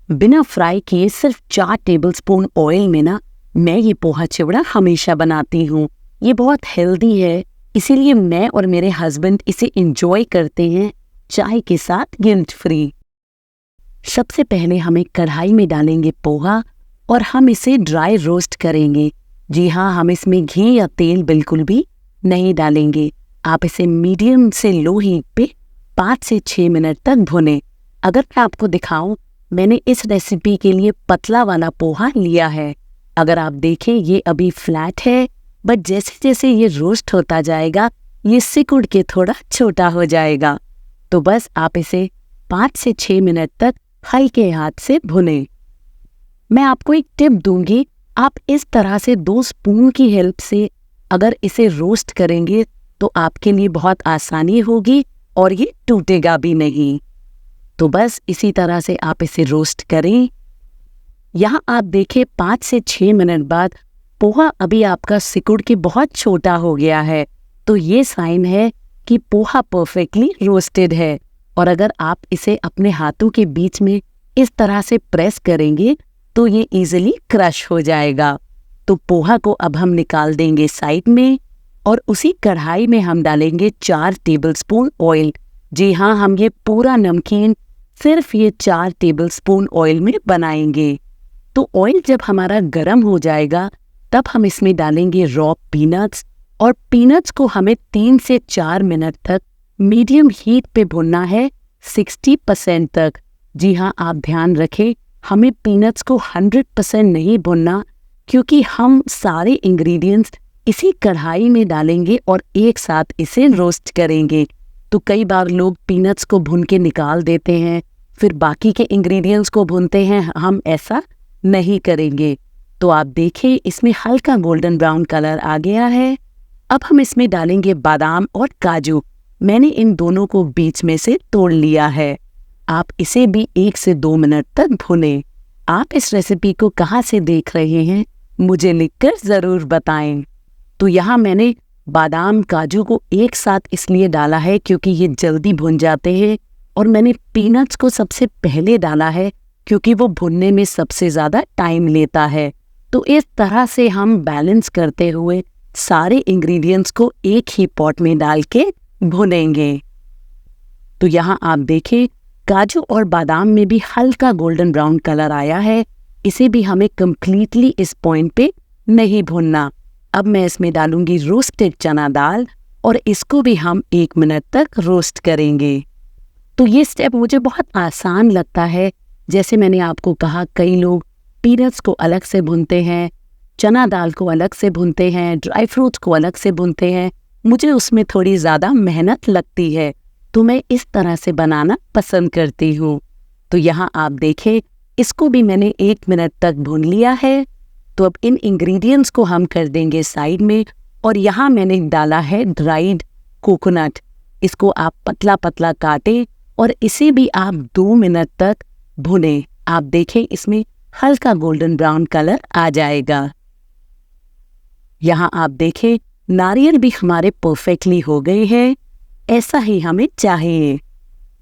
बिना फ्राई किए सिर्फ 4 टेबलस्पून ऑयल में ना मैं ये पोहा चिवड़ा हमेशा बनाती हूँ। ये बहुत हेल्दी है, इसीलिए मैं और मेरे हस्बैंड इसे एंजॉय करते हैं चाय के साथ गिल्ट फ्री। सबसे पहले हमें कढ़ाई में डालेंगे पोहा और हम इसे ड्राई रोस्ट करेंगे। जी हाँ, हम इसमें घी या तेल बिल्कुल भी नहीं डालेंगे। आप इसे मीडियम से लो हीट पे 5 से 6 मिनट तक भुनें। अगर मैं आपको दिखाऊं, मैंने इस रेसिपी के लिए पतला वाला पोहा लिया है। अगर आप देखें, ये अभी फ्लैट है, बट जैसे जैसे ये रोस्ट होता जाएगा ये सिकुड़ के थोड़ा छोटा हो जाएगा। तो बस आप इसे 5 से 6 मिनट तक हल्के हाथ से भुनें। मैं आपको एक टिप दूंगी, आप इस तरह से 2 स्पून की हेल्प से अगर इसे रोस्ट करेंगे तो आपके लिए बहुत आसानी होगी और ये टूटेगा भी नहीं। तो बस इसी तरह से आप इसे रोस्ट करें। यहाँ आप देखें 5 से 6 मिनट बाद पोहा अभी आपका सिकुड़ के बहुत छोटा हो गया है, तो ये साइन है कि पोहा परफेक्टली रोस्टेड है। और अगर आप इसे अपने हाथों के बीच में इस तरह से प्रेस करेंगे तो ये इजीली क्रश हो जाएगा। तो पोहा को अब हम निकाल देंगे साइड में और उसी कढ़ाई में हम डालेंगे 4 टेबलस्पून ऑयल। जी हाँ, हम ये पूरा नमकीन सिर्फ ये 4 टेबलस्पून ऑयल में बनाएंगे। तो ऑयल जब हमारा गर्म हो जाएगा तब हम इसमें डालेंगे रॉ पीनट्स और पीनट्स को हमें 3 से 4 मिनट तक मीडियम हीट पे भुनना है, 60% तक। जी हाँ, आप ध्यान रखें, हमें पीनट्स को 100% नहीं भुनना, क्योंकि हम सारे इंग्रेडिएंट्स इसी कढ़ाई में डालेंगे और एक साथ इसे रोस्ट करेंगे। तो कई बार लोग पीनट्स को भून के निकाल देते हैं, फिर बाकी के इंग्रेडिएंट्स को भूनते हैं। हम ऐसा नहीं करेंगे। तो आप देखें, इसमें हल्का गोल्डन ब्राउन कलर आ गया है। अब हम इसमें डालेंगे बादाम और काजू। मैंने इन दोनों को बीच में से तोड़ लिया है। आप इसे भी 1 से 2 मिनट तक भुनें। आप इस रेसिपी को कहाँ से देख रहे हैं मुझे लिखकर ज़रूर बताएं। तो यहाँ मैंने बादाम काजू को एक साथ इसलिए डाला है क्योंकि ये जल्दी भुन जाते हैं, और मैंने पीनट्स को सबसे पहले डाला है क्योंकि वो भुनने में सबसे ज़्यादा टाइम लेता है। तो इस तरह से हम बैलेंस करते हुए सारे इंग्रेडिएंट्स को एक ही पॉट में डाल के भुनेंगे। तो यहाँ आप देखें, काजू और बादाम में भी हल्का गोल्डन ब्राउन कलर आया है। इसे भी हमें कम्प्लीटली इस पॉइंट पे नहीं भुनना। अब मैं इसमें डालूंगी रोस्टेड चना दाल और इसको भी हम 1 मिनट तक रोस्ट करेंगे। तो ये स्टेप मुझे बहुत आसान लगता है। जैसे मैंने आपको कहा, कई लोग पीनट्स को अलग से भूनते हैं, चना दाल को अलग से भूनते हैं, ड्राई फ्रूट्स को अलग से भूनते हैं। मुझे उसमें थोड़ी ज़्यादा मेहनत लगती है, तो मैं इस तरह से बनाना पसंद करती हूँ। तो यहाँ आप देखें, इसको भी मैंने 1 मिनट तक भून लिया है। तो अब इन इंग्रेडिएंट्स को हम कर देंगे साइड में, और यहाँ मैंने डाला है ड्राइड कोकोनट। इसको आप पतला पतला काटें और इसे भी आप 2 मिनट तक भुनें। आप देखें, इसमें हल्का गोल्डन ब्राउन कलर आ जाएगा। यहाँ आप देखें, नारियल भी हमारे परफेक्टली हो गए हैं, ऐसा ही हमें चाहिए।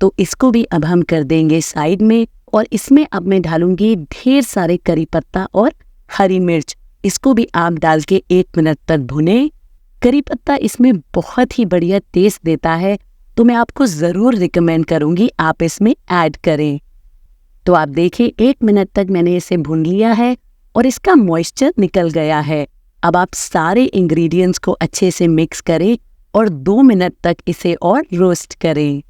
तो इसको भी अब हम कर देंगे साइड में, और इसमें अब मैं डालूंगी ढेर सारे करी पत्ता और हरी मिर्च। इसको भी आप डाल के 1 मिनट तक भुनें। करी पत्ता इसमें बहुत ही बढ़िया टेस्ट देता है, तो मैं आपको ज़रूर रिकमेंड करूंगी आप इसमें ऐड करें। तो आप देखिए, 1 मिनट तक मैंने इसे भून लिया है और इसका मॉइस्चर निकल गया है। अब आप सारे इंग्रेडिएंट्स को अच्छे से मिक्स करें और 2 मिनट तक इसे और रोस्ट करें।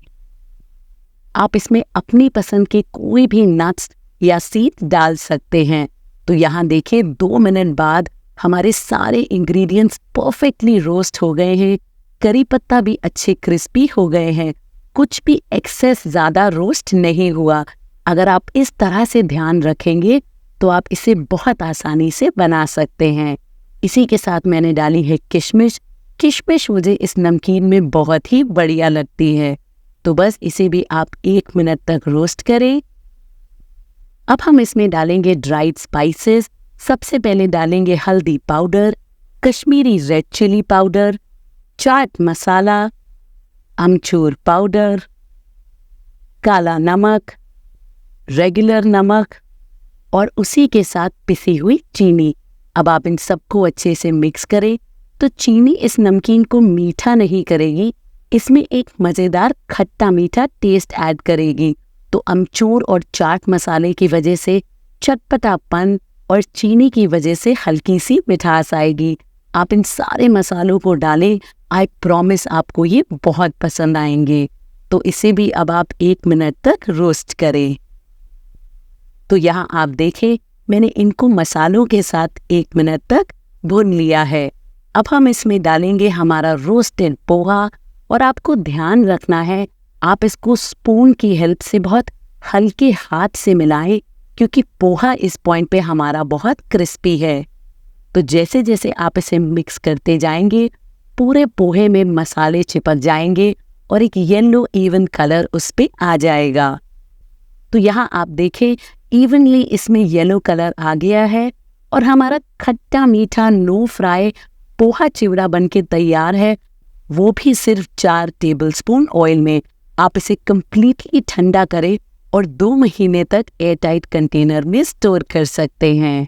आप इसमें अपनी पसंद के कोई भी नट्स या सीड डाल सकते हैं। तो यहाँ देखिए, 2 मिनट बाद हमारे सारे इंग्रेडिएंट्स परफेक्टली रोस्ट हो गए हैं। करी पत्ता भी अच्छे क्रिस्पी हो गए हैं, कुछ भी एक्सेस ज़्यादा रोस्ट नहीं हुआ। अगर आप इस तरह से ध्यान रखेंगे तो आप इसे बहुत आसानी से बना सकते हैं। इसी के साथ मैंने डाली है किशमिश। किशमिश मुझे इस नमकीन में बहुत ही बढ़िया लगती है। तो बस इसे भी आप 1 मिनट तक रोस्ट करें। अब हम इसमें डालेंगे ड्राइड स्पाइसेस। सबसे पहले डालेंगे हल्दी powder, Kashmiri red chilli powder, chaat masala, अमचूर पाउडर, काला नमक, रेगुलर नमक और उसी के साथ पिसी हुई चीनी। अब आप इन सबको अच्छे से मिक्स करें। तो चीनी इस नमकीन को मीठा नहीं करेगी, इसमें एक मज़ेदार खट्टा मीठा टेस्ट ऐड करेगी। तो अमचूर और चाट मसाले की वजह से चटपटापन और चीनी की वजह से हल्की सी मिठास आएगी। आप इन सारे मसालों को डालें, आई प्रॉमिस आपको ये बहुत पसंद आएंगे। तो इसे भी अब आप 1 मिनट तक रोस्ट करें। तो यहाँ आप देखें, मैंने इनको मसालों के साथ 1 मिनट तक भून लिया है। अब हम इसमें डालेंगे हमारा रोस्टेड पोहा, और आपको ध्यान रखना है आप इसको स्पून की हेल्प से बहुत हल्के हाथ से मिलाएं, क्योंकि पोहा इस पॉइंट पे हमारा बहुत क्रिस्पी है। तो जैसे जैसे आप इसे मिक्स करते जाएंगे, पूरे पोहे में मसाले चिपक जाएंगे और एक येलो इवन कलर उस पे आ जाएगा। तो यहाँ आप देखें, इवनली इसमें येलो कलर आ गया है और हमारा खट्टा मीठा नो फ्राई पोहा चिवड़ा बनके तैयार है, वो भी सिर्फ 4 टेबलस्पून ऑयल में। आप इसे कंप्लीटली ठंडा करें और 2 महीने तक एयरटाइट कंटेनर में स्टोर कर सकते हैं।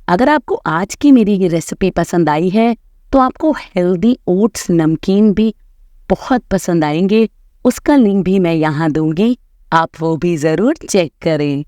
अगर आपको आज की मेरी ये रेसिपी पसंद आई है तो आपको हेल्दी ओट्स नमकीन भी बहुत पसंद आएंगे। उसका लिंक भी मैं यहाँ दूंगी, आप वो भी ज़रूर चेक करें।